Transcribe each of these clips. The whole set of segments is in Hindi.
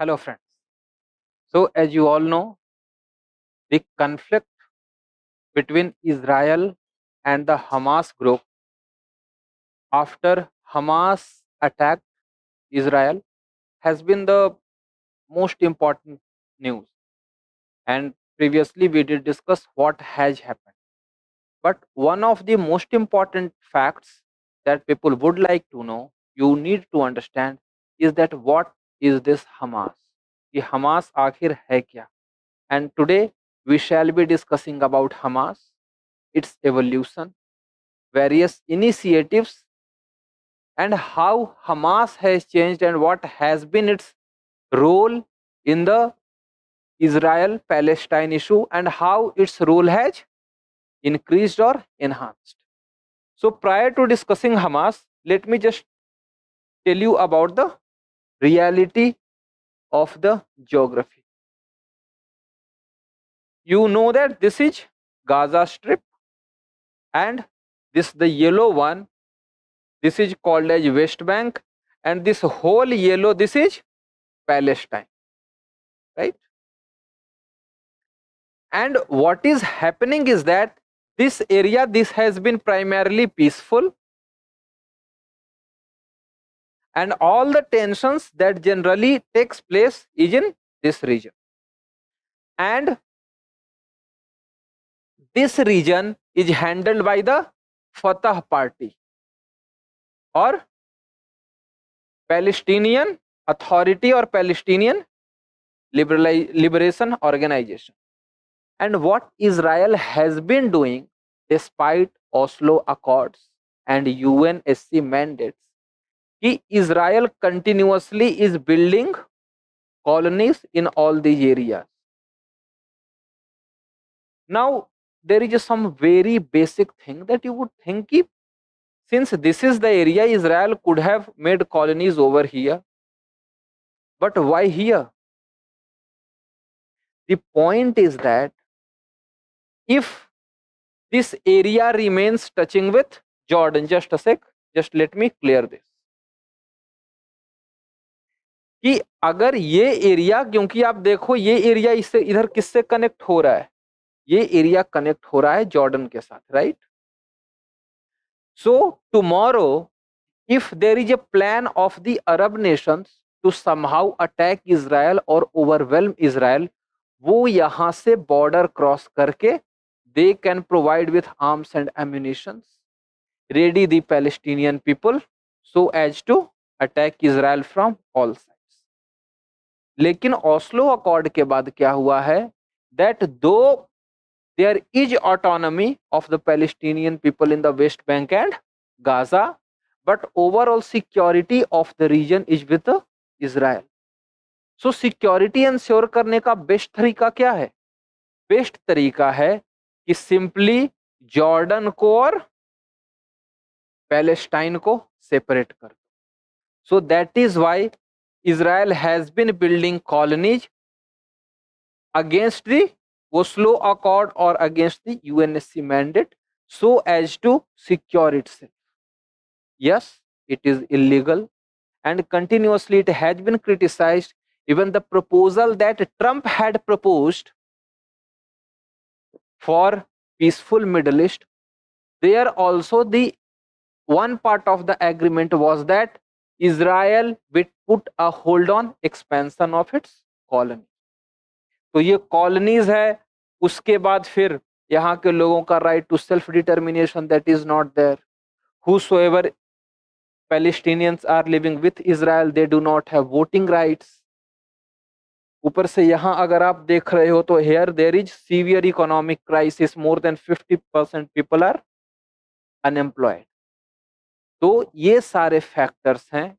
Hello, friends. So, as you all know, the conflict between Israel and the Hamas group after Hamas attacked Israel has been the most important news. And previously, we did discuss what has happened. But one of the most important facts that people would like to know, you need to understand, is that what is this Hamas? ये Hamas आखिर है क्या? And today we shall be discussing about Hamas, its evolution, various initiatives, and how Hamas has changed and what has been its role in the Israel Palestine issue and how its role has increased or enhanced. So, prior to discussing Hamas, let me just tell you about the reality of the geography. You know that this is Gaza Strip, and this the yellow one, this is called as West Bank, and this whole yellow, this is Palestine, right? And what is happening is that this area, this has been primarily peaceful, and all the tensions that generally takes place is in this region. And this region is handled by the Fatah party or Palestinian Authority or Palestinian Liberation Organization. And what Israel has been doing despite Oslo Accords and UNSC mandates, Israel continuously is building colonies in all these areas. Now, there is some very basic thing that you would think, since this is the area, Israel could have made colonies over here. But why here? The point is that if this area remains touching with Jordan, just a sec, just let me clear this. कि अगर ये एरिया, क्योंकि आप देखो ये एरिया इससे इधर किससे कनेक्ट हो रहा है, ये एरिया कनेक्ट हो रहा है जॉर्डन के साथ, right? So tomorrow if there is a plan of the Arab nations to somehow attack Israel or overwhelm Israel, वो यहाँ से border cross करके they can provide with arms and ammunitions, ready the Palestinian people so as to attack Israel from all sides. लेकिन ओस्लो अकॉर्ड के बाद क्या हुआ है, that though there is autonomy of the Palestinian people in the West Bank and Gaza, but overall security of the region is with Israel. So security ensure करने का बेस्ट तरीका क्या है? बेस्ट तरीका है कि सिंपली जॉर्डन को और पैलेस्टाइन को सेपरेट कर दो. So that is why Israel has been building colonies against the Oslo Accord or against the UNSC mandate so as to secure itself. Yes, it is illegal and continuously it has been criticized. Even the proposal that Trump had proposed for peaceful Middle East, there also the one part of the agreement was that Israel would put a hold on expansion of its colony. तो ये कॉलोनीज है, उसके बाद फिर यहाँ के लोगों का right to self determination that is not there. Whosoever Palestinians are living with Israel, they do not have voting rights. ऊपर से यहाँ अगर आप देख रहे हो तो here there is severe economic crisis, more than 50% people are unemployed. तो ये सारे फैक्टर्स हैं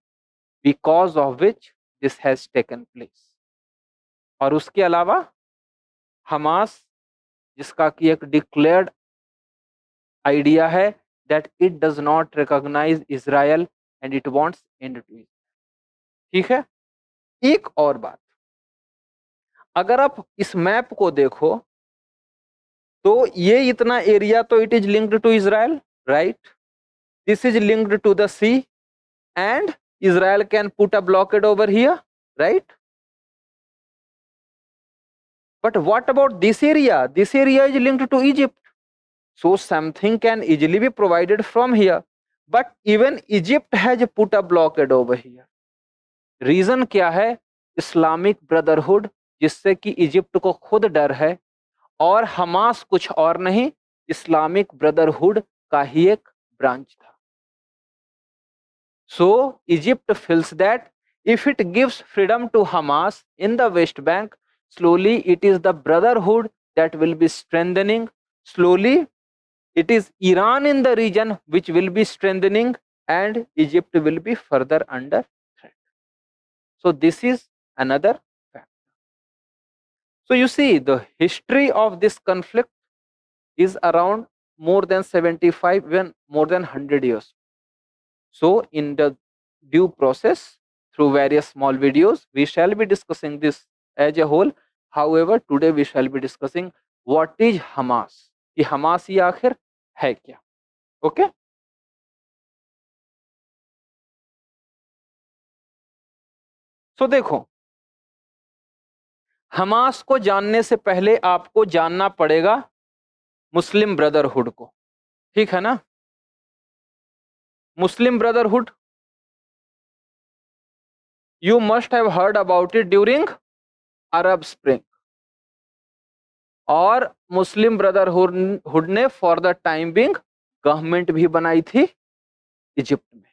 because of which this has taken place. और उसके अलावा हमास, जिसका कि एक डिक्लेयर्ड आइडिया है that it does not recognize Israel and it wants end to Israel. ठीक है. एक और बात, अगर आप इस मैप को देखो तो ये इतना एरिया तो it is linked to Israel, right? This is linked to the sea and Israel can put a blockade over here, right? But what about this area? This area is linked to Egypt. So something can easily be provided from here. But even Egypt has put a blockade over here. Reason क्या है? इस्लामिक ब्रदरहुड, जिससे कि इजिप्ट को खुद डर है, और हमास कुछ और नहीं, इस्लामिक ब्रदरहुड का ही एक ब्रांच था. So Egypt feels that if it gives freedom to Hamas in the West Bank, slowly it is the brotherhood that will be strengthening. Slowly it is Iran in the region which will be strengthening, and Egypt will be further under threat. So this is another fact. So you see, the history of this conflict is around more than 75, even more than 100 years. So in the due process, through various small videos, we shall be discussing this as a whole. However, today we shall be discussing what is Hamas. कि हमास ये आखिर है क्या. ओके सो देखो, हमास को जानने से पहले आपको जानना पड़ेगा मुस्लिम ब्रदरहुड को. ठीक है ना? मुस्लिम brotherhood, you must have heard about it during Arab Spring. और मुस्लिम ब्रदरहुड ने for the time being government भी बनाई थी इजिप्ट में,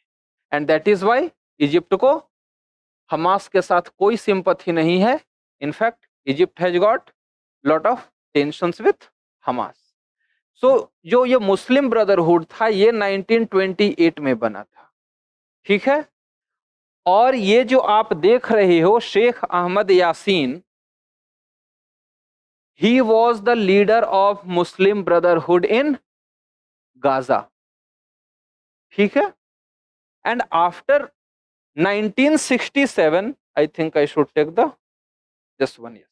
and that is why Egypt को हमास के साथ कोई सिंपथी नहीं है. In fact Egypt has got lot of tensions with Hamas. So जो ये मुस्लिम ब्रदरहुड था ये 1928 में बना था. ठीक है? और ये जो आप देख रहे हो Sheikh Ahmad Yasin, he was the leader of Muslim Brotherhood in Gaza. ठीक है? And after 1967, I think I should take the just 1 year.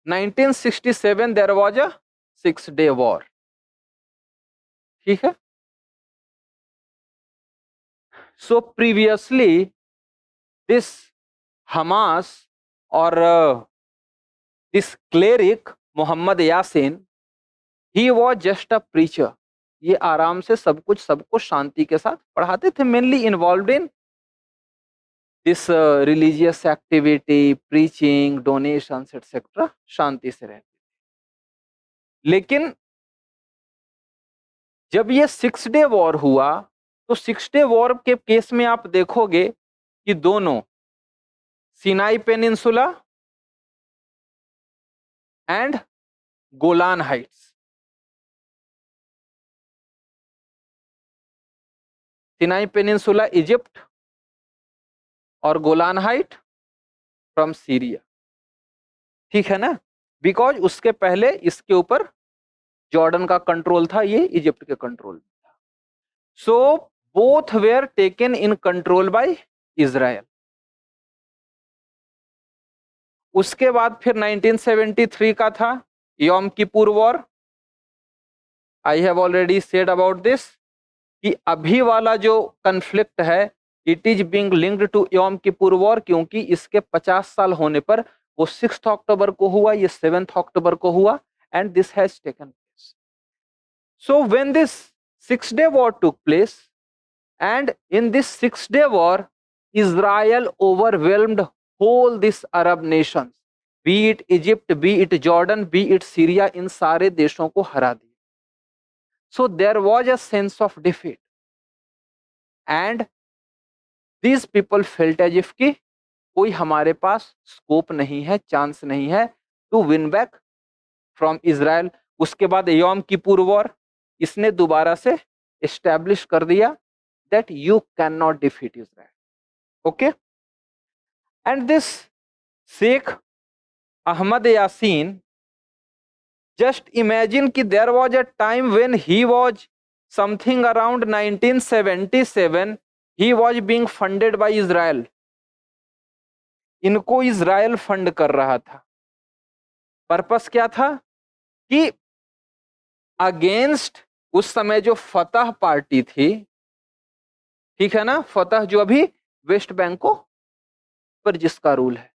1967 there was a 6-day war. ठीक है? So previously this Hamas or this cleric Muhammad Yasin, he was just a preacher. ये आराम से सब कुछ सबको शांति के साथ पढ़ाते थे, mainly involve in this religious activity, preaching, donations etcetera, शांति से रहते थे. लेकिन जब ये 6-डे वॉर हुआ तो 6-डे वॉर के केस में आप देखोगे कि दोनों Sinai peninsula and Golan Heights, Sinai peninsula Egypt और गोलान हाइट फ्रॉम सीरिया. ठीक है ना? बिकॉज उसके पहले इसके ऊपर जॉर्डन का कंट्रोल था, ये इजिप्ट के कंट्रोल में था. So both were taken in control by Israel. उसके बाद फिर 1973 का था Yom Kippur war. I have already said about this कि अभी वाला जो कन्फ्लिक्ट है it is being linked to Yom Kippur war, क्योंकि इसके 50 साल होने पर वो 6 अक्टूबर को हुआ, ये 7 अक्टूबर को हुआ, and this has taken place. So when this 6-डे war took place, and in this 6-डे war Israel overwhelmed whole this Arab nations, be it Egypt, be it Jordan, be it Syria, इन सारे देशों को हरा दिया. So there was a sense of defeat, and these people felt as if कि कोई हमारे पास स्कोप नहीं है, चांस नहीं है to win back from Israel. उसके बाद योम किपुर वॉर, इसने दोबारा से एस्टैब्लिश कर दिया that you can not defeat Israel. Okay? And this Sheikh Ahmad Yasin, just imagine कि there was a time when he was something around 1977, he was being funded by Israel. इनको इजराइल फंड कर रहा था. पर्पस क्या था? कि अगेंस्ट उस समय जो फतह पार्टी थी, ठीक है ना, फतह जो अभी वेस्ट बैंक को पर जिसका रूल है,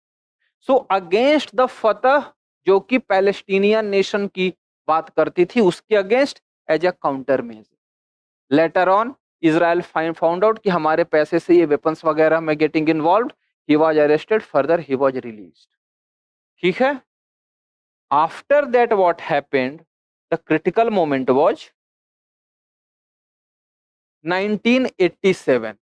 सो अगेंस्ट द फतह, जो कि पैलेस्टीनियन नेशन की बात करती थी, उसके against as a counter measure. Later on Israel found out कि हमारे पैसे से ये वेपन्स वगैरह में getting involved, he was arrested, further he was released. ठीक है। After that what happened, the critical moment was 1987।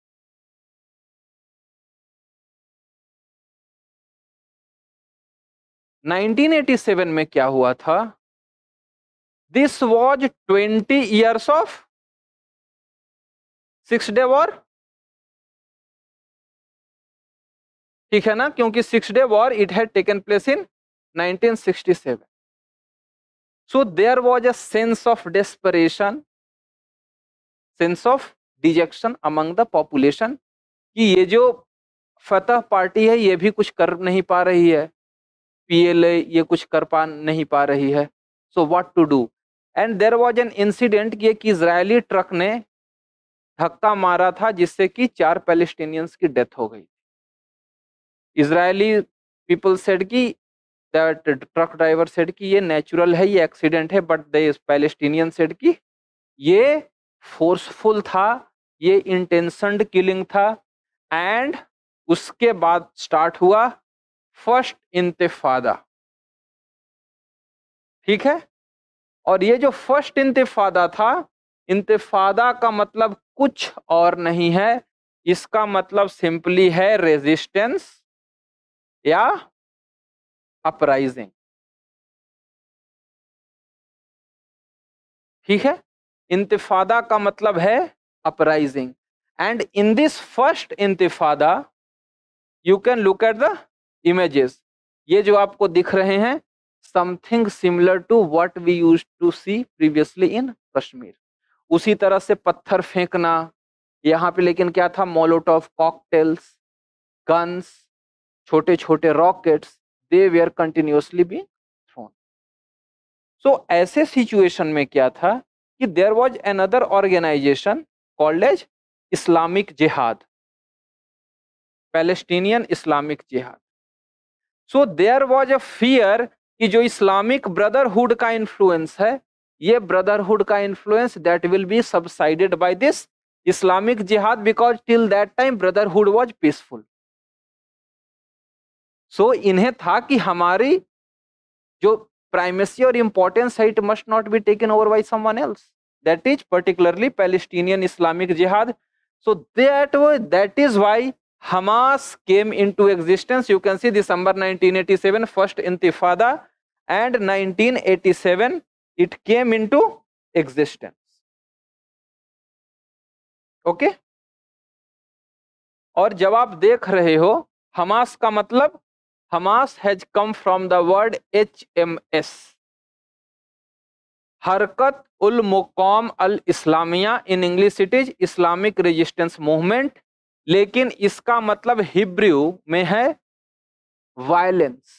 1987 में क्या हुआ था? This was 20 years of 6 day war. ठीक है ना, क्योंकि 6 day war it had taken place in 1967। So there was a sense of desperation, sense of detection among the population कि ये जो फतह पार्टी है ये भी कुछ कर नहीं पा रही है, पीएलए ये कुछ कर पा नहीं पा रही है। So what to do? And there was an incident कि एक इजरायली ट्रक ने धक्का मारा था जिससे कि 4 पैलेस्टीनियंस की डेथ हो गई। इजरायली पीपल सेड कि दैट ट्रक ड्राइवर सेड कि ये नेचुरल है, ये एक्सीडेंट है, बट द पैलेस्टीनियन सेड कि ये फोर्सफुल था, ये इंटेंशनड किलिंग था। एंड उसके बाद स्टार्ट हुआ फर्स्ट इंतिफादा। ठीक है। और ये जो फर्स्ट इंतिफादा था, इंतिफादा का मतलब कुछ और नहीं है, इसका मतलब सिंपली है रेजिस्टेंस या अपराइजिंग। ठीक है। इंतिफादा का मतलब है uprising. And in this first intifada you can look at the images. ये जो आपको दिख रहे हैं, something similar to what we used to see previously in Kashmir. उसी तरह से पत्थर फेंकना यहाँ पे, लेकिन क्या था? मोलोटोव कॉकटेल्स, गन्स, छोटे छोटे rockets, they were continuously be thrown. So ऐसे सिचुएशन में क्या था कि there was another organisation called as Islamic jihad, Palestinian Islamic jihad. So there was a fear कि जो इस्लामिक ब्रदरहुड का इन्फ्लुएंस है, ये ब्रदरहुड का influence that will be subsided by this Islamic jihad, because till that time Brotherhood was peaceful. So इन्हें था कि हमारी जो प्राइमेसी और इंपॉर्टेंस है, it must not be taken over by someone else, that is particularly Palestinian Islamic jihad. So that is why Hamas came into existence. You can see December 1987 first intifada, and 1987 it came into existence. Okay? और जब आप देख रहे हो हमास का मतलब, Hamas has come from the word HMS, Harakat ul Muqam al Islamiya, in English it is Islamic resistance movement, लेकिन इसका मतलब हिब्रू में है वायलेंस,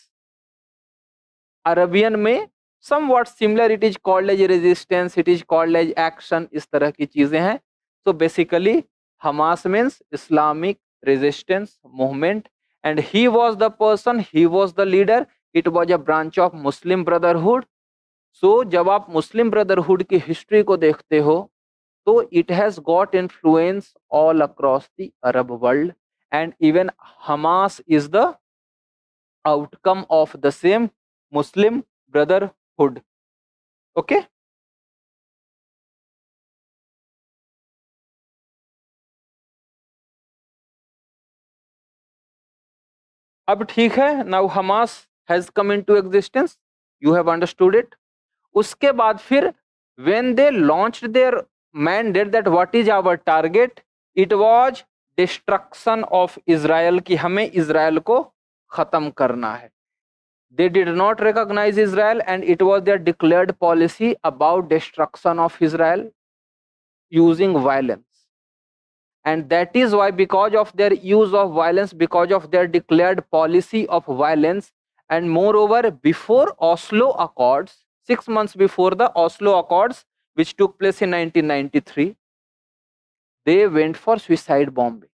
अरबियन में somewhat similar, it is called as resistance, it is called as action, इस तरह की चीजें हैं। So basically Hamas means Islamic resistance movement, and he was the person, he was the leader, it was a branch of Muslim brotherhood. सो जब आप मुस्लिम ब्रदरहुड की हिस्ट्री को देखते हो तो it has got influence all across the Arab world, and even Hamas is the outcome of the same Muslim Brotherhood. Okay. अब ठीक है, now Hamas has come into existence, you have understood it. उसके बाद फिर when they launched their mandate that what is our target, it was destruction of Israel, कि हमें इजराइल को खत्म करना है। They did not recognize Israel, and it was their declared policy about destruction of Israel using violence. And that is why, because of their use of violence, because of their declared policy of violence, and moreover, before Oslo Accords, 6 months before the Oslo Accords, which took place in 1993, they went for suicide bombing.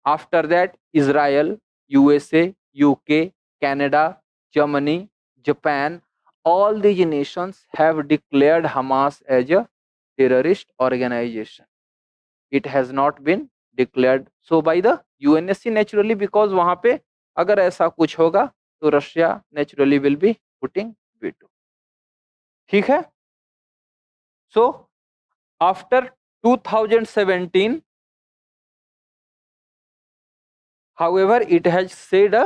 After that, Israel, USA, UK, Canada, Germany, Japan, all these nations have declared Hamas as a terrorist organization. It has not been declared so by the UNSC naturally, because वहां पे अगर ऐसा कुछ होगा तो Russia naturally will be putting veto. ठीक है. So after 2017, however, it has said a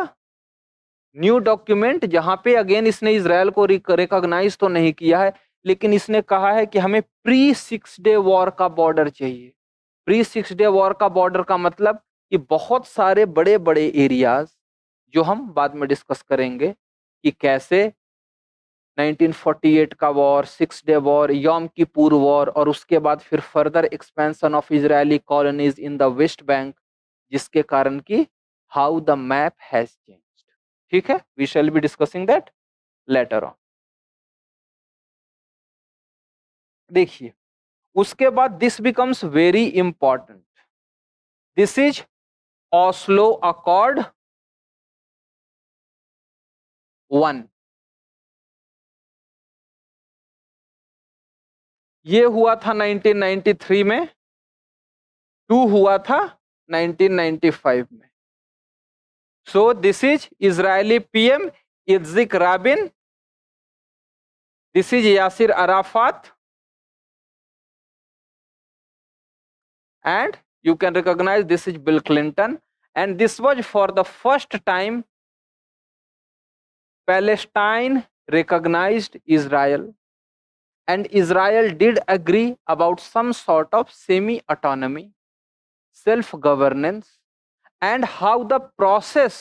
new document जहां पे अगेन इसने इजराइल को रिकॉग्नाइज तो नहीं किया है, लेकिन इसने कहा है कि हमें प्री 6 डे वॉर का बॉर्डर चाहिए. प्री 6 डे वॉर का बॉर्डर का मतलब कि बहुत सारे बड़े बड़े एरियाज, जो हम बाद में डिस्कस करेंगे कि कैसे 1948 का war, 6 day war, Yom Kippur war, और उसके बाद फिर further expansion of Israeli colonies in the West Bank, जिसके कारण की how the map has changed. ठीक है, we shall be discussing that later on. देखिए, उसके बाद this becomes very important. This is Oslo Accord 1. ये हुआ था 1993 में, 2 हुआ था 1995 में. So this is Israeli PM Yitzhak Rabin. This is Yasser Arafat. And you can recognize this is Bill Clinton. And this was for the first time Palestine recognized Israel. And Israel did agree about some sort of semi-autonomy, self-governance, and how the process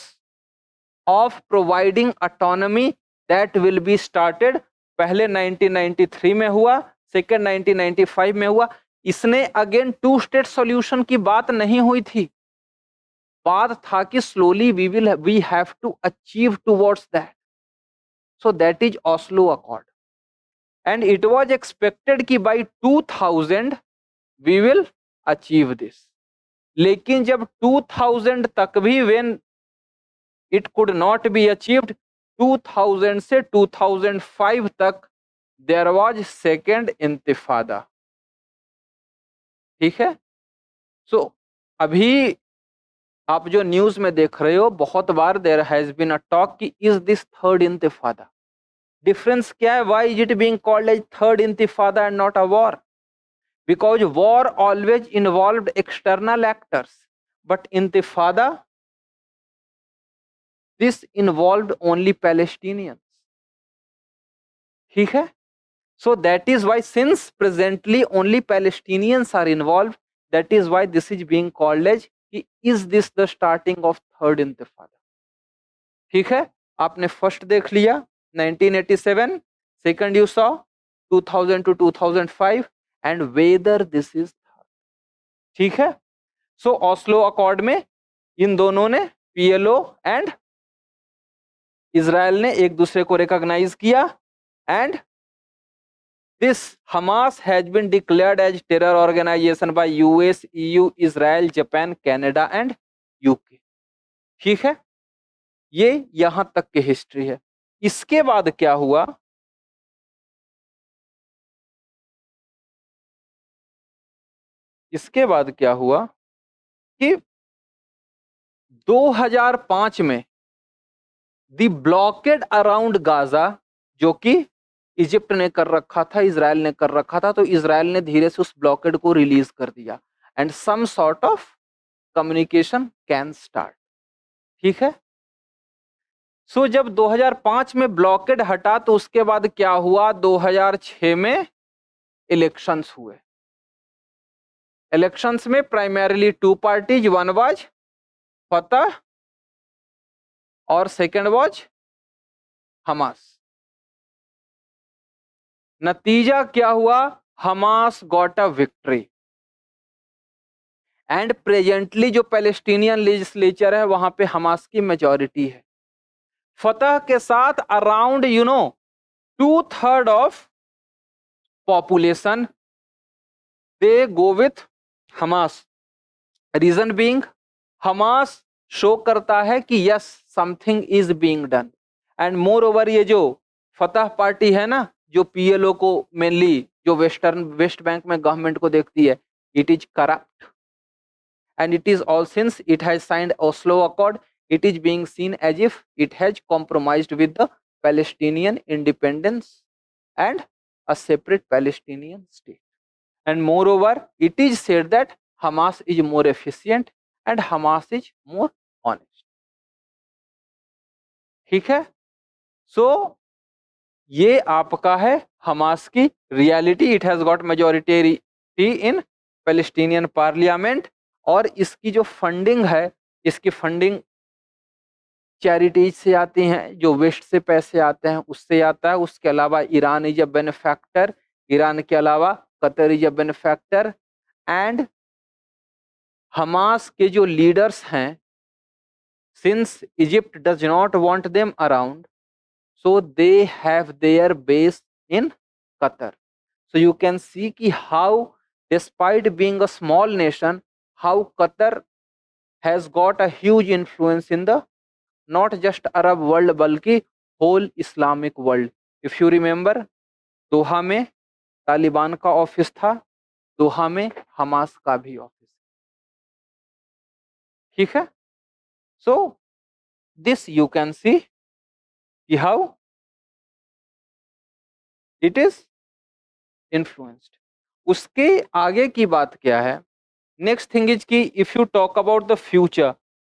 of providing autonomy that will be started. पहले 1993 में हुआ, सेकेंड 1995 में हुआ. इसने अगेन 2 स्टेट सॉल्यूशन की बात नहीं हुई थी. बात था कि slowly we have to achieve towards that. So that is Oslo accord. And it was expected कि by 2000 we will achieve this. लेकिन जब 2000 तक भी when it could not be achieved, 2000 से 2005 तक देयर वाज सेकेंड इंतिफादा. ठीक है. सो अभी आप जो न्यूज में देख रहे हो, बहुत बार there has been a talk कि is this third intifada. Difference क्या है? Why is it being called as third intifada and not a war? Because war always involved external actors, but intifada this involved only Palestinians. ठीक है. So that is why, since presently only Palestinians are involved, that is why this is being called as is this the starting of third intifada. ठीक है. आपने फर्स्ट देख लिया 1987, second you saw 2000 to 2005, and whether this is third. ठीक है. So ऑस्लो अकॉर्ड में इन दोनों ने, PLO एंड इजराइल ने, एक दूसरे को रिकॉग्नाइज किया. And this Hamas has been declared as terror organisation by US, EU, Israel, Japan, Canada and UK. ठीक है. ये यहां तक की हिस्ट्री है. इसके बाद क्या हुआ? इसके बाद क्या हुआ कि 2005 में द ब्लॉकेड अराउंड गाजा, जो कि इजिप्ट ने कर रखा था, इजराइल ने कर रखा था, तो इजराइल ने धीरे से उस ब्लॉकेड को रिलीज कर दिया. And some sort of communication can start. ठीक है. सो जब 2005 में ब्लॉकेड हटा, तो उसके बाद क्या हुआ? 2006 में इलेक्शंस हुए. इलेक्शंस में प्राइमरीली 2 पार्टीज, वन वाज फतह और सेकेंड वाज हमास. नतीजा क्या हुआ? Hamas got a victory. And presently जो पैलेस्टीनियन लेजिस्लेचर है, वहां पे हमास की मेजॉरिटी है. फतह के साथ around 2/3 of population they go with Hamas. Reason being, Hamas show करता है कि yes something is being done. And moreover ये जो फतह पार्टी है ना, जो पीएलओ को मेनली जो वेस्ट बैंक में गवर्नमेंट को देखती है, it is corrupt and it is all since it has signed Oslo Accord, it is being seen as if it has compromised with the Palestinian independence and a separate Palestinian state. And moreover, it is said that Hamas is more efficient and Hamas is more honest. ठीक है, सो ये आपका है हमास की reality. It has got majority in Palestinian parliament, और इसकी जो फंडिंग है, इसकी फंडिंग चैरिटीज से आती हैं, जो वेस्ट से पैसे आते हैं उससे आता है। उसके अलावा Iran is a benefactor, Iran के अलावा Qatar is a benefactor. And Hamas के जो लीडर्स हैं, since Egypt does not want them around, so they have their base in Qatar. So you can see ki how, despite being a small nation, how Qatar has got a huge influence in the not just Arab world balki whole Islamic world. If you remember, दोहा में तालिबान का ऑफिस था, दोहा में हमास का भी ऑफिस। ठीक है, so this you can see how it is influenced. उसके आगे की बात क्या है? नेक्स्ट थिंग इज कि if you talk about the future,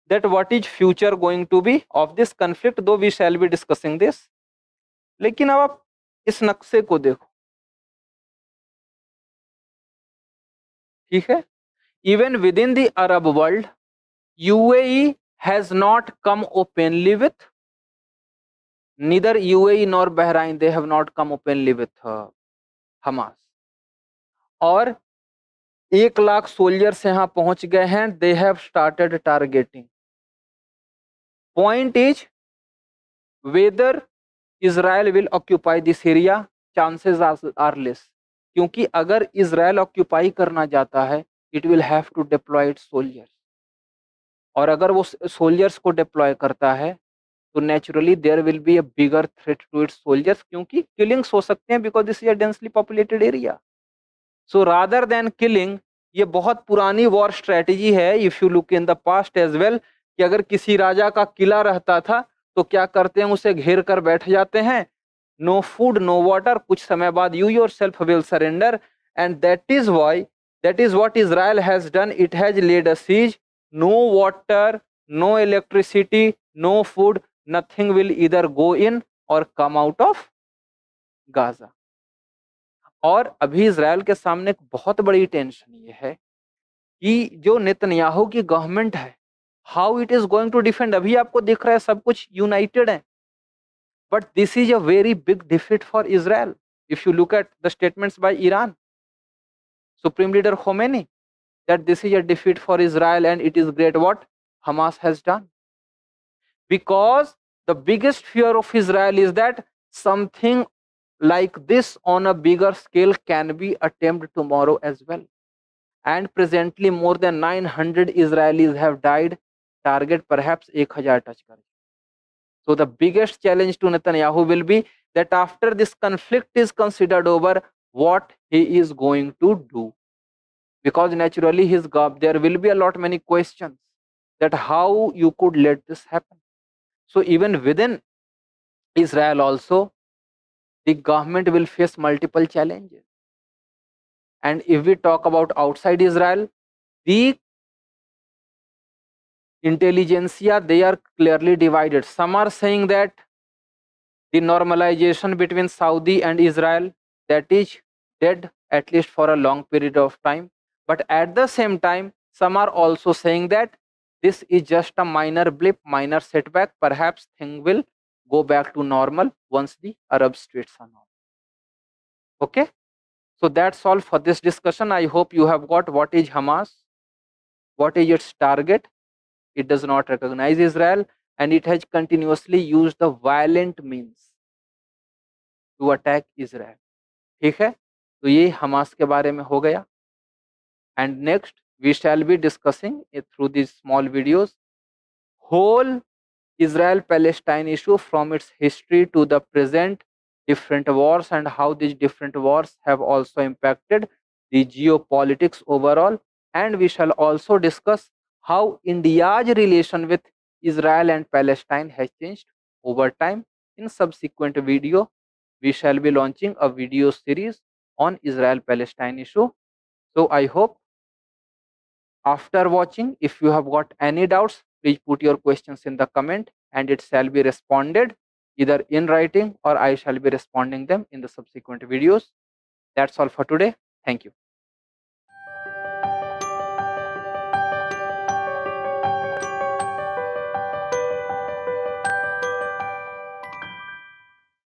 that what is future going to be of this conflict, though we shall be discussing this. लेकिन अब आप इस नक्शे को देखो, ठीक है, even within the Arab world, UAE has not come openly with, neither UAE nor Bahrain, they have not come openly with Hamas. और 1 लाख सोल्जर्स यहाँ पहुंच गए हैं, दे have started targeting. Point is whether Israel will occupy this area, chances are less, क्योंकि अगर इजराइल ऑक्यूपाई करना चाहता है, it will have to deploy its soldiers, और अगर वो सोल्जर्स को डिप्लॉय करता है तो naturally there will be a bigger threat to its soldiers, क्योंकि किलिंग्स हो सकते हैं because this is a densely populated area. So rather than killing, ये बहुत पुरानी वॉर स्ट्रेटेजी है, if you look in the past as well, कि अगर किसी राजा का किला रहता था तो क्या करते हैं, उसे घेर कर बैठ जाते हैं, नो फूड नो वाटर, कुछ समय बाद you yourself will surrender. And that is what Israel has done, it has laid a siege, no water, no electricity, no food, nothing will either go in or come out of Gaza. और अभी इजराइल के सामने एक बहुत बड़ी टेंशन ये है कि जो नेतन्याहू की गवर्नमेंट है, how it is going to defend. अभी आपको दिख रहा है सब कुछ यूनाइटेड है, but this is a very big defeat for Israel. If you look at the statements by Iran supreme leader Khomeini, that this is a defeat for Israel and it is great what Hamas has done. Because the biggest fear of Israel is that something like this on a bigger scale can be attempted tomorrow as well. And presently more than 900 Israelis have died, target perhaps 1000 touch kar. So the biggest challenge to Netanyahu will be that after this conflict is considered over, what he is going to do. Because naturally there will be a lot many questions that how you could let this happen. So even within Israel also, the government will face multiple challenges. And if we talk about outside Israel, the intelligentsia, they are clearly divided. Some are saying that the normalization between Saudi and Israel, that is dead, at least for a long period of time. But at the same time, some are also saying that this is just a minor blip, minor setback. Perhaps things will go back to normal once the Arab states are normal. Okay, so that's all for this discussion. I hope you have got what is Hamas, what is its target. It does not recognize Israel and it has continuously used the violent means to attack Israel. ठीक है, तो ये हमास के बारे में हो गया। And next we shall be discussing it through these small videos whole Israel-Palestine issue from its history to the present, different wars and how these different wars have also impacted the geopolitics overall. And we shall also discuss how India's relation with Israel and Palestine has changed over time. In subsequent video, we shall be launching a video series on Israel-Palestine issue. So I hope after watching, if you have got any doubts, please put your questions in the comment and it shall be responded either in writing or I shall be responding them in the subsequent videos. That's all for today. Thank you.